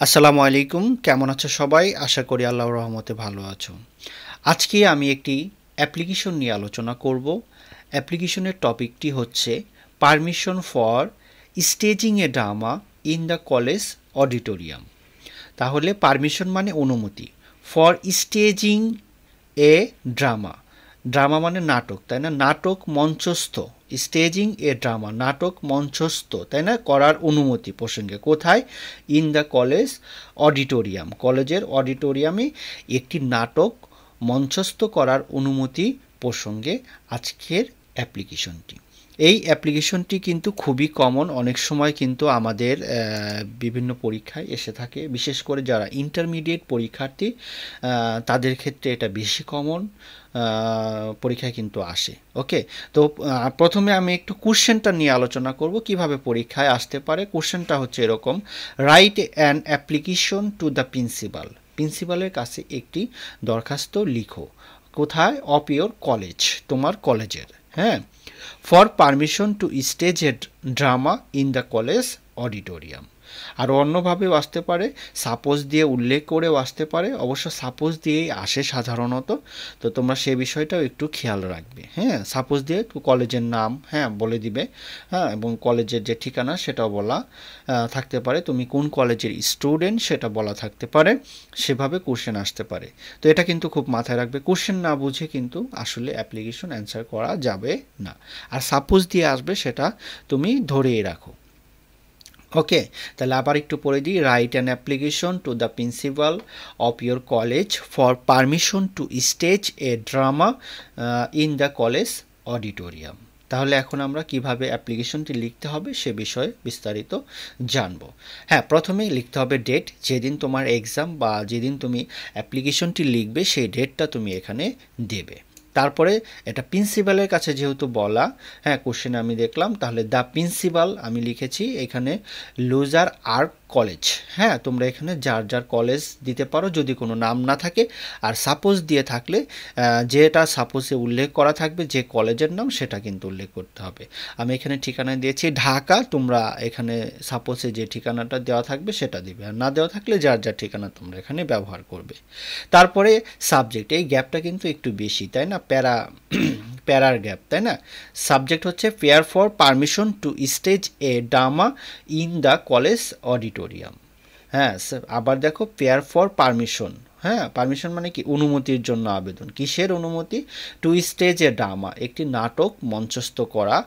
আসসালামু আলাইকুম, কেমন আছো সবাই? আশা করি আল্লাহর রহমতে ভালো আছো। আজকে আমি একটি অ্যাপ্লিকেশন নিয়ে আলোচনা করব। অ্যাপ্লিকেশনের টপিকটি হচ্ছে permission for staging A drama in the college auditorium. তাহলে পারমিশন মানে অনুমতি, for staging a drama, drama মানে নাটক, তাই না? নাটক মঞ্চস্থ, স্টেজিং এ ড্রামা, নাটক মঞ্চস্থ, তাই না, করার অনুমতি প্রসঙ্গে। কোথায়? ইন দ্য কলেজ অডিটোরিয়াম, কলেজের অডিটোরিয়ামে একটি নাটক মঞ্চস্থ করার অনুমতি প্রসঙ্গে আজকের অ্যাপ্লিকেশনটি। এই অ্যাপ্লিকেশনটি কিন্তু খুবই কমন, অনেক সময় কিন্তু আমাদের বিভিন্ন পরীক্ষায় এসে থাকে, বিশেষ করে যারা ইন্টারমিডিয়েট পরীক্ষার্থী তাদের ক্ষেত্রে এটা বেশি কমন পরীক্ষায় কিন্তু আসে। ওকে, তো প্রথমে আমি একটু কোশ্চেনটা নিয়ে আলোচনা করব কিভাবে পরীক্ষায় আসতে পারে। কোশ্চেনটা হচ্ছে এরকম: write an application to the principal, প্রিন্সিপালের কাছে একটি দরখাস্ত লিখো। কোথায়? অফ ইয়োর কলেজ, তোমার কলেজের। হ্যাঁ, for permission to stage a drama in the college auditorium. আর অন্যভাবেও আসতে পারে, সাপোজ দিয়ে উল্লেখ করেও আসতে পারে, অবশ্য সাপোজ দিয়েই আসে সাধারণত, তো তোমরা সে বিষয়টাও একটু খেয়াল রাখবে। হ্যাঁ, সাপোজ দিয়ে কলেজের নাম বলে দিবে, হ্যাঁ, এবং কলেজের যে ঠিকানা সেটাও বলা থাকতে পারে, তুমি কোন কলেজের স্টুডেন্ট সেটা বলা থাকতে পারে, সেভাবে কোশ্চেন আসতে পারে। তো এটা কিন্তু খুব মাথায় রাখবে, কোশ্চেন না বুঝে কিন্তু আসলে অ্যাপ্লিকেশন অ্যান্সার করা যাবে না। আর সাপোজ দিয়ে আসবে সেটা তুমি ধরেই রাখো। ওকে, তাহলে আবার একটু পড়ে দিই। Write an application to the principal of your college for permission to stage a drama in the college auditorium. তাহলে এখন আমরা কিভাবে অ্যাপ্লিকেশনটি লিখতে হবে সে বিষয়ে বিস্তারিত জানব। হ্যাঁ, প্রথমেই লিখতে হবে ডেট, যেদিন তোমার এক্সাম বা যেদিন তুমি অ্যাপ্লিকেশনটি লিখবে সেই ডেটটা তুমি এখানে দেবে। তারপরে এটা প্রিন্সিপালের কাছে যেহেতু বলা, হ্যাঁ, কোশ্চেনে আমি দেখলাম, তাহলে দ্য প্রিন্সিপাল আমি লিখেছি এখানে লুজার আর কলেজ। হ্যাঁ, তোমরা এখানে যার যার কলেজ দিতে পারো যদি কোনো নাম না থাকে, আর সাপোজ দিয়ে থাকলে যেটা সাপোজে উল্লেখ করা থাকবে যে কলেজের নাম সেটা কিন্তু উল্লেখ করতে হবে। আমি এখানে ঠিকানা দিয়েছি ঢাকা, তোমরা এখানে সাপোজে যে ঠিকানাটা দেওয়া থাকবে সেটা দিবে, আর না দেওয়া থাকলে যার যার ঠিকানা তোমরা এখানে ব্যবহার করবে। তারপরে সাবজেক্ট, এই গ্যাপটা কিন্তু একটু বেশি, তাই না? প্যারার গ্যাপ, তাই না? সাবজেক্ট হচ্ছে fare for permission to stage a drama in the college auditorium. হ্যাঁ, আবার দেখো, ফেয়ার ফর পারমিশন, হ্যাঁ, পারমিশন মানে কি? অনুমতির জন্য আবেদন। কিসের অনুমতি? টু স্টেজ এ ড্রামা, একটি নাটক মঞ্চস্থ করা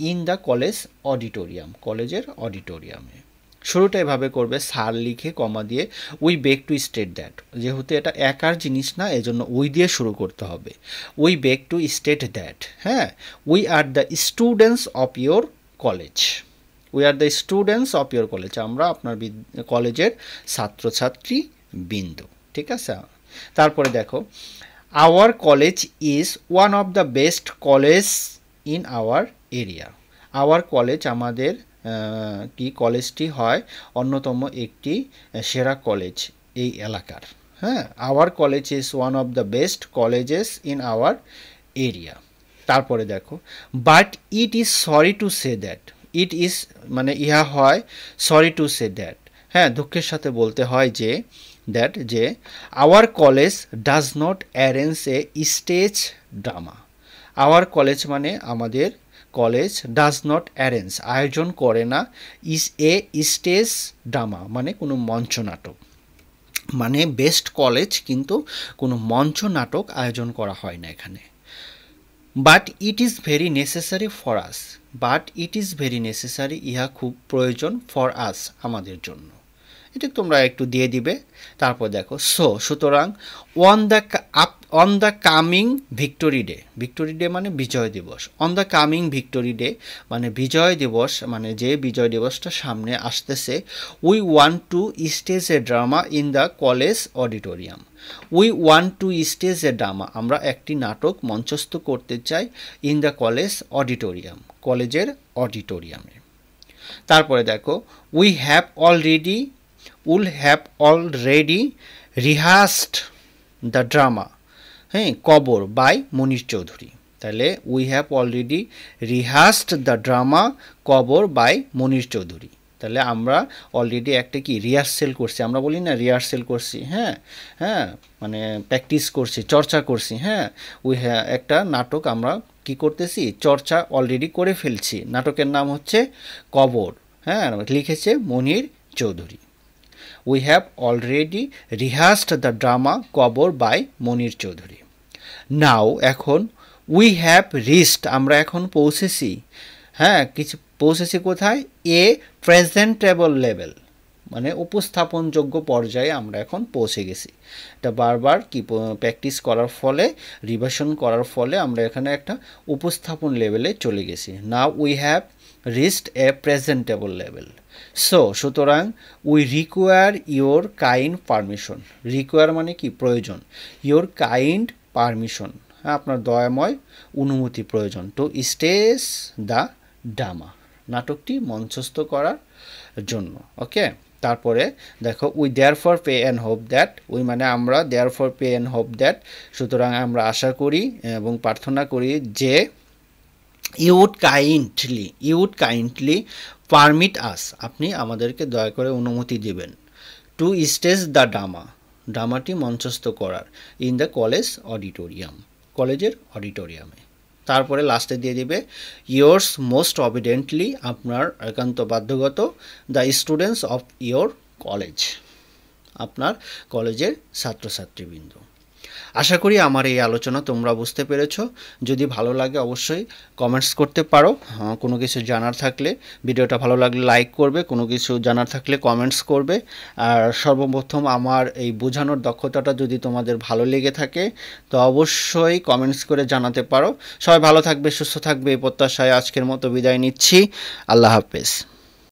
ইন দ্য কলেজ অডিটোরিয়াম, কলেজের অডিটোরিয়ামে। শুরুটা এভাবে করবে, স্যার লিখে কমা দিয়ে we beg to state that, যেহেতু এটা একার জিনিস না এজন্য উই দিয়ে শুরু করতে হবে। We beg to state that, হ্যাঁ, we are the students of your college, we are the students of your college, আমরা আপনার কলেজের ছাত্রছাত্রী বিন্দু। ঠিক আছে? তারপরে দেখো, our college is one of the best college in our area. Our college, আমাদের কি কলেজটি হয় অন্যতম একটি সেরা কলেজ এই এলাকার। হ্যাঁ, hour college is one of the best colleges in our area. তারপরে দেখো, but it is sorry to say that, it is মানে ইহা হয়, সরি টু সে দ্যাট, হ্যাঁ, দুঃখের সাথে বলতে হয় যে দ্যাট, যে our college does not arrange a stage drama. Our college মানে আমাদের কলেজ, ডাজ নট অ্যারেঞ্জ আয়োজন করে না, ইজ এ স্টেজ ড্রামা মানে কোনো মঞ্চ নাটক, মানে বেস্ট কলেজ কিন্তু কোনো মঞ্চ নাটক আয়োজন করা হয় না এখানে। But it is very necessary for us, but it is very necessary, ইহা খুব প্রয়োজন, ফর আস আমাদের জন্য, এটা তোমরা একটু দিয়ে দিবে। তারপর দেখো, সুতরাং on the coming victory day, victory day মানে বিজয় দিবস, on the coming victory day মানে বিজয় দিবস, মানে যে বিজয় দিবসটা সামনে আসতেছে, we want to stage a drama in the college auditorium, we want to stage a drama, আমরা একটি নাটক মঞ্চস্থ করতে চাই, ইন দ্য কলেজ অডিটোরিয়াম, কলেজের অডিটোরিয়ামে। তারপরে দেখো, we have already, we'll have already rehearsed the drama, হ্যাঁ, কবর বাই মনির চৌধুরী। তাহলে we have already rehearsed the drama Kabar by Munier Chowdhury, তাহলে আমরা অলরেডি একটা কি রিহার্সেল করছি, আমরা বলি না রিহার্সেল করছি, হ্যাঁ হ্যাঁ, মানে প্র্যাকটিস করছি, চর্চা করছি, হ্যাঁ ওই হ্যাঁ একটা নাটক আমরা কি করতেছি, চর্চা অলরেডি করে ফেলছি। নাটকের নাম হচ্ছে কবর, হ্যাঁ লিখেছে Munier Chowdhury. We have already rehearsed the drama Kabar by Munier Chowdhury. Now এখন উই হ্যাভ রিচড, আমরা এখন পৌঁছেছি, হ্যাঁ কিছু পৌঁছেছি কোথায়, এ প্রেজেন্টেবল লেভেল, মানে উপস্থাপনযোগ্য পর্যায়ে আমরা এখন পৌঁছে গেছি। এটা বারবার কি প্র্যাকটিস করার ফলে, রিভিশন করার ফলে আমরা এখানে একটা উপস্থাপন লেভেলে চলে গেছি। Now we have reached a presentable level. সুতরাং we require your kind permission, require মানে কি প্রয়োজন, ইয়োর কাইন্ড পারমিশন, হ্যাঁ আপনার দয়াময় অনুমতি প্রয়োজন, টু স্টেজ দ্য ড্রামা, নাটকটি মঞ্চস্থ করার জন্য। ওকে, তারপরে দেখো we therefore pray and hope that, we মানে আমরা, therefore pray and hope that, সুতরাং আমরা আশা করি এবং প্রার্থনা করি যে you would kindly permit us, আপনি আমাদেরকে দয়া করে অনুমতি দেবেন, টু স্টেজ দ্য ড্রামা, ড্রামাটি মঞ্চস্থ করার, ইন দ্য কলেজ অডিটোরিয়াম, কলেজের অডিটোরিয়ামে। তারপরে লাস্টে দিয়ে দিবে ইয়োর্স মোস্ট অবিডেন্টলি, আপনার একান্ত বাধ্যগত, the students of your college, আপনার কলেজের ছাত্রছাত্রীবৃন্দ। আশা করি আমার এই আলোচনা তোমরা বুঝতে পেরেছো। যদি ভালো লাগে অবশ্যই কমেন্টস করতে পারো, কোনো কিছু জানার থাকলে, ভিডিওটা ভালো লাগলে লাইক করবে, কোনো কিছু জানার থাকলে কমেন্টস করবে। আর সর্বপ্রথম আমার এই বোঝানোর দক্ষতাটা যদি তোমাদের ভালো লেগে থাকে তো অবশ্যই কমেন্টস করে জানাতে পারো। সবাই ভালো থাকবে, সুস্থ থাকবে এই প্রত্যাশায় আজকের মতো বিদায় নিচ্ছি। আল্লাহ হাফেজ।